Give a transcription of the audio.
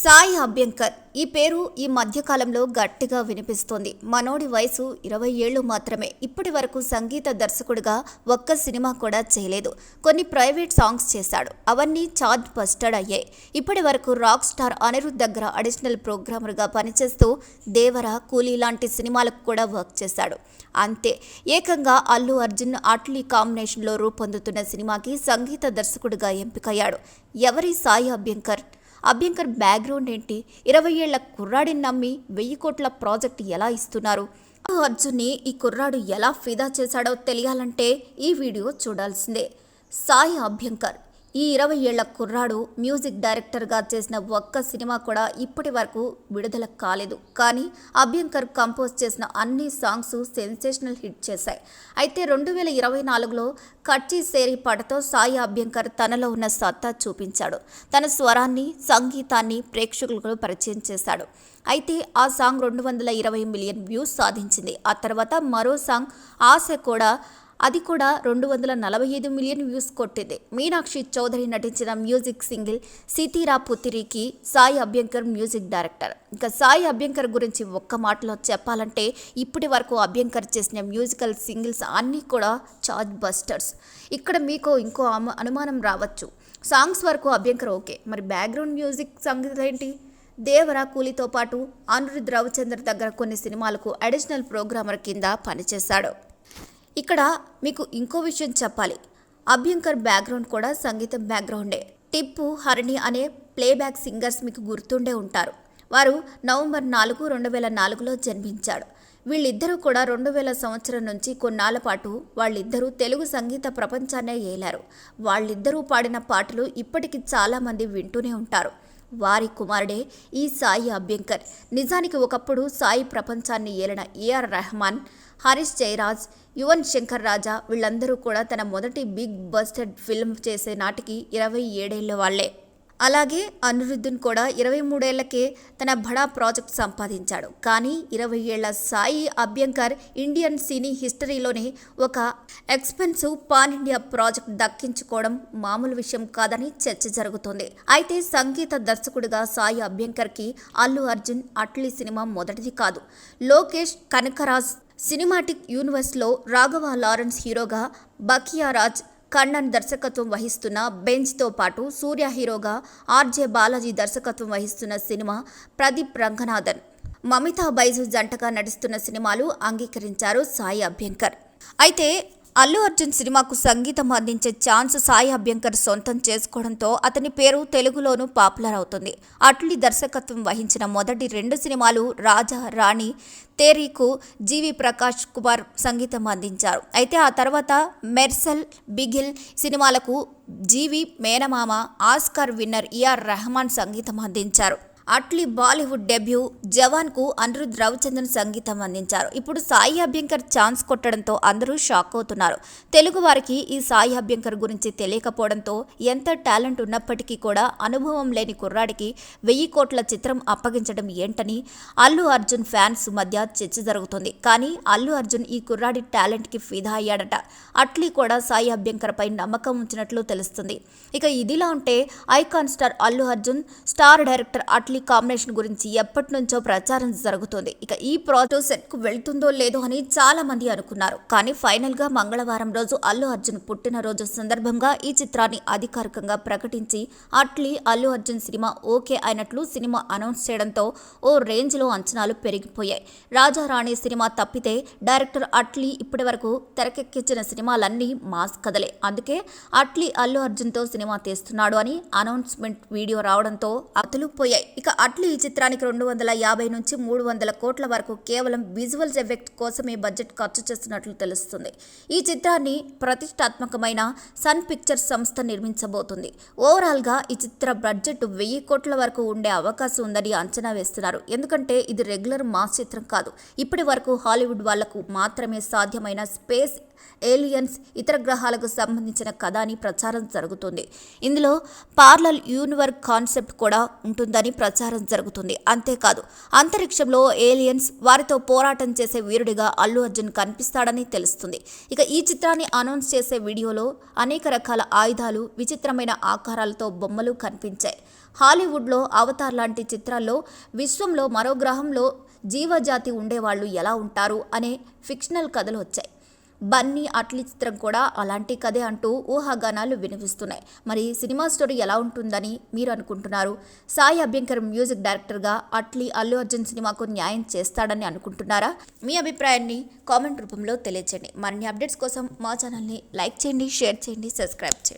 సాయి అభ్యంకర్ ఈ పేరు ఈ మధ్యకాలంలో గట్టిగా వినిపిస్తోంది. మనోడి వయసు 20 ఏళ్లు మాత్రమే. ఇప్పటి వరకు సంగీత దర్శకుడిగా ఒక్క సినిమా కూడా చేయలేదు. కొన్ని ప్రైవేట్ సాంగ్స్ చేశాడు. అవన్నీ చార్ట్ బస్టర్డ్ అయ్యాయి. ఇప్పటి వరకు రాక్ స్టార్ అనిరుద్ దగ్గర అడిషనల్ ప్రోగ్రామర్గా పనిచేస్తూ దేవర, కూలీ లాంటి సినిమాలకు కూడా వర్క్ చేశాడు. అంతే, ఏకంగా అల్లు అర్జున్ అట్లీ కాంబినేషన్లో రూపొందుతున్న సినిమాకి సంగీత దర్శకుడిగా ఎంపికయ్యాడు. ఎవరి సాయి అభ్యంకర్? అభ్యంకర్ బ్యాక్గ్రౌండ్ ఏంటి? 20 ఏళ్ల కుర్రాడిని నమ్మి 1000 కోట్ల ప్రాజెక్ట్ ఎలా ఇస్తున్నారు? అల్లు అర్జున్ని ఈ కుర్రాడు ఎలా ఫిదా చేశాడో తెలియాలంటే ఈ వీడియో చూడాల్సిందే. సాయి అభ్యంకర్ ఈ 20 ఏళ్ల కుర్రాడు మ్యూజిక్ డైరెక్టర్గా చేసిన ఒక్క సినిమా కూడా ఇప్పటి వరకు విడుదల కాలేదు. కానీ అభ్యంకర్ కంపోజ్ చేసిన అన్ని సాంగ్స్ సెన్సేషనల్ హిట్ చేశాయి. అయితే 2024లో కచ్చి సేరి పాటతో సాయి అభ్యంకర్ తనలో ఉన్న సత్తా చూపించాడు. తన స్వరాన్ని, సంగీతాన్ని ప్రేక్షకులకు పరిచయం చేశాడు. అయితే ఆ సాంగ్ 220 మిలియన్ వ్యూస్ సాధించింది. ఆ తర్వాత మరో సాంగ్ ఆశ కూడా 245 మిలియన్ వ్యూస్ కొట్టింది. మీనాక్షి చౌదరి నటించిన మ్యూజిక్ సింగిల్ సితీరా పుత్రికి సాయి అభ్యంకర్ మ్యూజిక్ డైరెక్టర్. ఇక సాయి అభ్యంకర్ గురించి ఒక్క మాటలో చెప్పాలంటే ఇప్పటి వరకు అభ్యంకర్ చేసిన మ్యూజికల్ సింగిల్స్ అన్నీ కూడా చార్ట్ బస్టర్స్. ఇక్కడ మీకు ఇంకో అనుమానం రావచ్చు, సాంగ్స్ వరకు అభ్యంకర్ ఓకే, మరి బ్యాక్గ్రౌండ్ మ్యూజిక్ సంగీతం ఏంటి? దేవర, కూలీతో పాటు అనిరుద్ రవిచంద్ర దగ్గర కొన్ని సినిమాలకు అడిషనల్ ప్రోగ్రామర్ కింద పనిచేశాడు. ఇక్కడ మీకు ఇంకో విషయం చెప్పాలి, అభ్యంకర్ బ్యాక్గ్రౌండ్ కూడా సంగీతం బ్యాక్గ్రౌండే. టిప్పు, హరిణి అనే ప్లేబ్యాక్ సింగర్స్ మీకు గుర్తుండే ఉంటారు. వారు నవంబర్ 4, 2004లో జన్మించాడు. వీళ్ళిద్దరూ కూడా 2000 సంవత్సరం నుంచి కొన్నాళ్ల పాటు వాళ్ళిద్దరూ తెలుగు సంగీత ప్రపంచాన్నే ఏలారు. వాళ్ళిద్దరూ పాడిన పాటలు ఇప్పటికీ చాలామంది వింటూనే ఉంటారు. వారి కుమారుడే ఈ సాయి అభ్యంకర్. నిజానికి ఒకప్పుడు సాయి ప్రపంచాన్ని ఏలిన ఏఆర్ రెహమాన్, హరీష్ జయరాజ్, యువన్ శంకర్ రాజా వీళ్ళందరూ కూడా తన మొదటి బిగ్ బస్టెడ్ ఫిల్మ్ చేసే నాటికి 27 ఏళ్ల వాళ్లే. అలాగే అనిరుద్ధన్ కూడా 23 ఏళ్లకే తన బడా ప్రాజెక్ట్ సంపాదించాడు. కానీ 20 ఏళ్ల సాయి అభ్యంకర్ ఇండియన్ సినీ హిస్టరీలోనే ఒక ఎక్స్పెన్సివ్ పాన్ ఇండియా ప్రాజెక్ట్ దక్కించుకోవడం మామూలు విషయం కాదని చర్చ జరుగుతోంది. అయితే సంగీత దర్శకుడిగా సాయి అభ్యంకర్కి అల్లు అర్జున్ అట్లీ సినిమా మొదటిది కాదు. లోకేష్ కనకరాజ్ సినిమాటిక్ యూనివర్స్లో రాఘవ లారెన్స్ హీరోగా, బకియా రాజ్ కన్నన్ దర్శకత్వం వహిస్తున్న బెంచ్తో పాటు సూర్య హీరోగా, ఆర్జే బాలాజీ దర్శకత్వం వహిస్తున్న సినిమా, ప్రదీప్ రంగనాథన్, మమితా బైజు జంటగా నటిస్తున్న సినిమాలు అంగీకరించారు సాయి అభ్యంకర్. అయితే అల్లు అర్జున్ సినిమాకు సంగీతం అందించే ఛాన్స్ సాయి అభ్యంకర్ సొంతం చేసుకోవడంతో అతని పేరు తెలుగులోనూ పాపులర్ అవుతుంది. అట్లీ దర్శకత్వం వహించిన మొదటి 2 సినిమాలు రాజా, రాణి, తేరీకు జీవి ప్రకాష్ కుమార్ సంగీతం అందించారు. అయితే ఆ తర్వాత మెర్సల్, బిగిల్ సినిమాలకు జీవి మేనమామ, ఆస్కార్ విన్నర్ ఏఆర్ రెహమాన్ సంగీతం అందించారు. అట్లీ బాలీవుడ్ డెబ్యూ జవాన్కు అనిరుద్ రవిచంద్రన్ సంగీతం అందించారు. ఇప్పుడు సాయి అభ్యంకర్ ఛాన్స్ కొట్టడంతో అందరూ షాక్ అవుతున్నారు. తెలుగు వారికి ఈ సాయి అభ్యంకర్ గురించి తెలియకపోవడంతో ఎంత టాలెంట్ ఉన్నప్పటికీ కూడా అనుభవం లేని కుర్రాడికి 1000 కోట్ల చిత్రం అప్పగించడం ఏంటని అల్లు అర్జున్ ఫ్యాన్స్ మధ్య చర్చ జరుగుతుంది. కానీ అల్లు అర్జున్ ఈ కుర్రాడి టాలెంట్కి ఫిదా అయ్యాడట. అట్లీ కూడా సాయి అభ్యంకర్ పై నమ్మకం ఉంచినట్లు తెలుస్తుంది. ఇక ఇదిలా ఉంటే icon star Allu Arjun, star director Atlee combination గురించి ఎప్పటి నుంచో ప్రచారం జరుగుతోంది. ఇక ఈ ప్రాజెక్ట్ సెట్ కు వెళ్తుందో లేదో అని చాలా మంది అనుకున్నారు. కానీ ఫైనల్ గా మంగళవారం రోజు అల్లు అర్జున్ పుట్టినరోజు సందర్భంగా ఈ చిత్రాన్ని అధికారికంగా ప్రకటించి అట్లీ అల్లు అర్జున్ సినిమా ఓకే అయినట్లు సినిమా అనౌన్స్ చేయడంతో ఓ రేంజ్ లో అంచనాలు పెరిగిపోయాయి. రాజా, రాణి సినిమా తప్పితే డైరెక్టర్ అట్లీ ఇప్పటి వరకు తెరకెక్కించిన సినిమాలన్నీ మాస్ కథలే. అందుకే అట్లీ అల్లు అర్జున్ తో సినిమా తీస్తున్నాడు అని అనౌన్స్మెంట్ వీడియో రావడంతో అతులు పోయాయి. ఇక అట్లీ ఈ చిత్రానికి 250 నుంచి 300 కోట్ల వరకు కేవలం విజువల్స్ ఎఫెక్ట్ కోసమే బడ్జెట్ ఖర్చు చేస్తున్నట్లు తెలుస్తుంది. ఈ చిత్రాన్ని ప్రతిష్టాత్మకమైన సన్ పిక్చర్స్ సంస్థ నిర్మించబోతుంది. ఓవరాల్గా ఈ చిత్ర బడ్జెట్ 1000 కోట్ల వరకు ఉండే అవకాశం ఉందని అంచనా వేస్తున్నారు. ఎందుకంటే ఇది రెగ్యులర్ మాస్ చిత్రం కాదు. ఇప్పటి వరకు హాలీవుడ్ వాళ్లకు మాత్రమే సాధ్యమైన స్పేస్ ఏలియన్స్, ఇతర గ్రహాలకు సంబంధించిన కథ అని ప్రచారం జరుగుతుంది. ఇందులో పార్లల్ యూనివర్స్ కాన్సెప్ట్ కూడా ఉంటుందని ప్రచారం జరుగుతుంది. అంతేకాదు అంతరిక్షంలో ఏలియన్స్, వారితో పోరాటం చేసే వీరుడిగా అల్లు అర్జున్ కనిపిస్తాడని తెలుస్తుంది. ఇక ఈ చిత్రాన్ని అనౌన్స్ చేసే వీడియోలో అనేక రకాల ఆయుధాలు, విచిత్రమైన ఆకారాలతో బొమ్మలు కనిపించాయి. హాలీవుడ్లో అవతార్ లాంటి చిత్రాల్లో విశ్వంలో మరో గ్రహంలో జీవజాతి ఉండేవాళ్ళు ఎలా ఉంటారు అనే ఫిక్షనల్ కథలు వచ్చాయి. బన్నీ అట్లీ చిత్రం కూడా అలాంటి కథే అంటూ ఊహాగానాలు వినిపిస్తున్నాయి. మరి సినిమా స్టోరీ ఎలా ఉంటుందని మీరు అనుకుంటున్నారు? సాయి అభ్యంకర్ మ్యూజిక్ డైరెక్టర్గా అట్లీ అల్లు అర్జున్ సినిమాకు న్యాయం చేస్తాడని అనుకుంటున్నారా? మీ అభిప్రాయాన్ని కామెంట్ రూపంలో తెలియచేయండి. మరిన్ని అప్డేట్స్ కోసం మా ఛానల్ని లైక్ చేయండి, షేర్ చేయండి, సబ్స్క్రైబ్ చేయండి.